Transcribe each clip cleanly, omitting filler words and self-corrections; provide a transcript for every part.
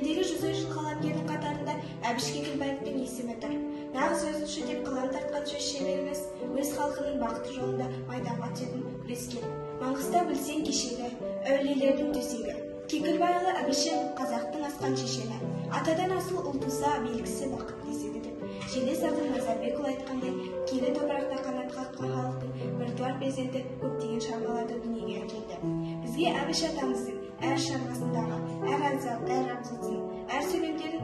әлемдегі 100 жыл қаламгердің қатарында Әбіш Кекілбаевтың есімі тұр. Нағыз өзінше деп қалам тартқан сөз шеберіміз өз халқының бақыты жолында майданға түсетін күрескер. Маңғыстау білсең кешегі, әулиелердің төсегі. Кекілбайұлы Әбішев қазақтың асқан шешені. Атадан асыл ұл туса белгісі бақыт деседі деп. Желес ақын Назарбекұлы айтқандай, киелі топырақта қанат қаққан халықтың біртуар перзенті көптеген шығармаларды дүниеге әкелді. Бізге Әбіш атамыздың әр шығармасындағы, әр абзацын, әр сөйлемдерін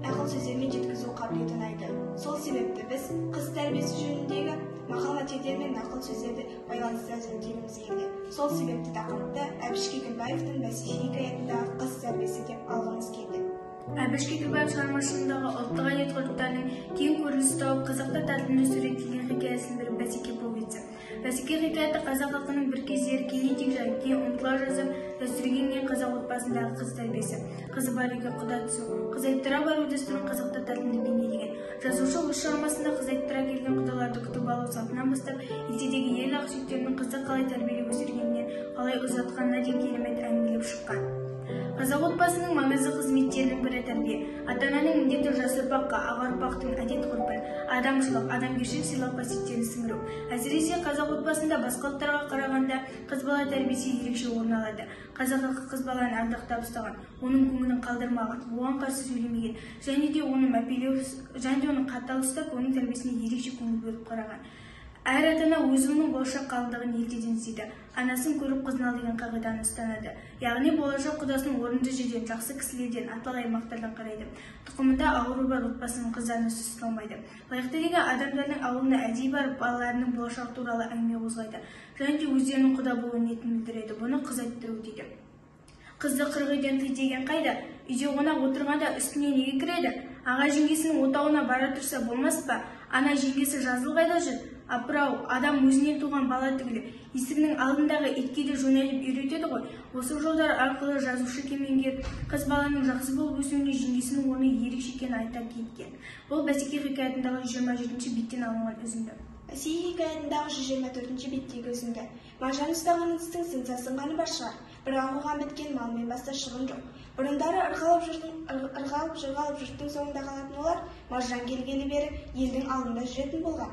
ақыл сөздермен жеткізу қабілеті ұнайды. Сол себепті біз қыз тәрбиесі жөніндегі мақал-мәтелдер мен нақыл сөздерді байланыстыра зерттеуіміз келді. Сол себепті тақырыпты Әбіш Кекілбаевтың бәсеке хикаятындағы қыз тәрбиесі деп алғымыз келді. Әбіш Кекілбаев шығармашылығындағы ұлттық әдет-ғұрыптардың кең көрініс тауып қазақта тартымды суреттелген хикаясының бірі бәсеке повесі. Бәсеке хикаяты қазақ халқының бір кездері кең етек кейін ұмтыла жазып дәстүрге енген қазақ отбасындағы қыз тәрбиесі, қызы бар үйге құда түсу, қыз айттыра бару дәстүрін қазақта тартымды бейнелеген. Жазушы өз шығармасында қыз айттыра келген құдаларды күтіп алу салтынан бастап ертедегі ел ақсүйектерінің қызды қалай тәрбиелеп өсіргенінен қалай ұзатқанына дейін керемет әңгімелеп шыққан. Қазақ отбасының маңызды қызметтерінің бірі тәрбие. Ата-ананың міндеті жас ұрпаққа аға ұрпақтың әдет-ғұрпын, адамшылық, адамгершілік сыйлау қасиеттерін сіңіру. Әсіресе қазақ отбасында басқа ұлттарға қарағанда қыз бала тәрбиесі ерекше орын алады. Қазақ халқы қыз баланы ардақтап ұстаған, оның көңілін қалдырмаған, оған қарсы сөйлемеген, және де оны мәпелеу, және де оны қатал ұстап, оның тәрбиесіне ерекше көңіл бөліп қараған. Әр ата-ана өзінің болашақ қалыңдығын ертеден іздейді. Анасын көріп қызын ал деген қағиданы ұстанады. Яғни болашақ құдасын орынды жерден, жақсы кісілерден, аталық аймақтардан қарайды. Тұқымында ауыру бар отбасының қыздарына сөз салмайды. Лайықты деген адамдардың ауылына әдейі барып балаларының болашақ туралы әңгіме қозғайды. Және де өздерінің құда болу ниетін білдіреді. Бұны қыз айттыру дейді. Қызды қырық үйден тый деген қайда? Үйде қонақ отырғанда үстіне неге кіреді? Аға жеңгесінің отауына бара тұрса болмас па? Ана жеңгесі жазыл қайда жүр? Апырау, адам өзінен туған бала түгілі есігінің алдындағы итке де жөнеліп үйретеді ғой. Осы жолдар арқылы жазушы кемеңгер қыз баланың жақсы болып өсуіне жеңгесінің орны ерекше екенін айта кеткен. Бұл бәсеке хикаятындағы 27-ші беттен алынған үзінді. Бәсеке хикаятындағы 124-ші беттегі үзінді. Маржан ұстаған ыдыстың сыңсасынғаны бар шығар. Бірақ оған біткен малмен баста шығын жоқ. Бұрындары ырғалып жұрттың соңында қалатын олар маржан келгелі бері елдің алдында жүретін болған.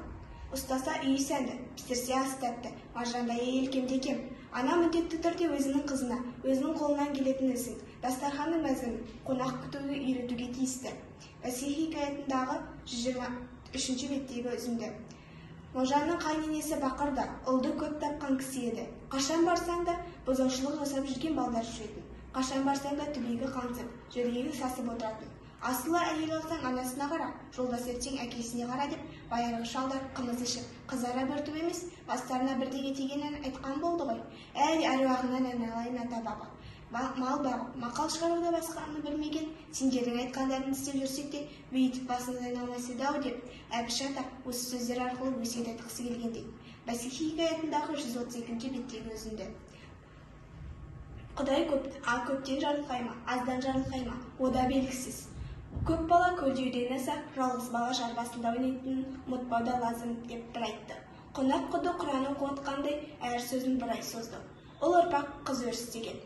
Ұстаса үй сәнді, пісірсе ас тәтті, маржандай әйел кемде-кем. Ана міндетті түрде өзінің қызына, өзінің қолынан келетін ісін, дастарханның мәзірін, қонақ күтуді үйретуге тиісті. Бәсеке хикаятындағы 123-ші беттегі үзінді. Можанның қайненесі бақырда, ұлды көп тапқан кісі еді. Қашан барсаң да бұзаушылық жасап жүрген балдар жүретін. Қашан барсаң да түбегі қаңсып, жүрегі сасып отыратын. Асылы әйел алсаң анасына қара, жолдас ертең әкесіне қара деп байырғы шалдар қымыз ішіп, қызара бөртіп емес, бастарына бірдеңе тигенін айтқан болды ғой. Әй әруағынан айналайын ата баба. Мал бағып, мақал шығаруда басқаны білмеген, сендердің айтқандарын істеп жүрсек те, бейтіп басымыз айналмас еді-ау деп, Әбіш ата осы сөздер арқылы өсиет айтқысы келгендей. Бәсеке хикаятындағы 132-ші беттегі үзінді. Құдай көптен жарылқай ма, аздан жарылқай ма, ода белгісіз. Көп бала көлдеуден аса, жалғыз бала жар басында ойнайтынын ұмытпау да лазым деп бір айтты. Қонақ құды Құранын оқытқандай әр сөзін бір ай созды. Ол ұрпақ қыз өрістеген.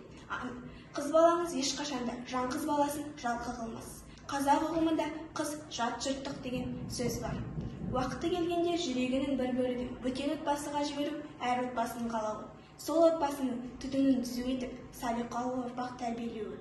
Қыз балаңыз ешқашанда жан қыз баласын жалқы қылмас. Қазақ ұғымында қыз жат жұрттық деген сөз бар. Уақыты келгенде жүрегінің бір бөлігін бөтен отбасыға жіберіп, әр отбасының қалауы. Сол отбасының түтінін түзу етіп, салиқалы ұрпақ тәрбиелеуі.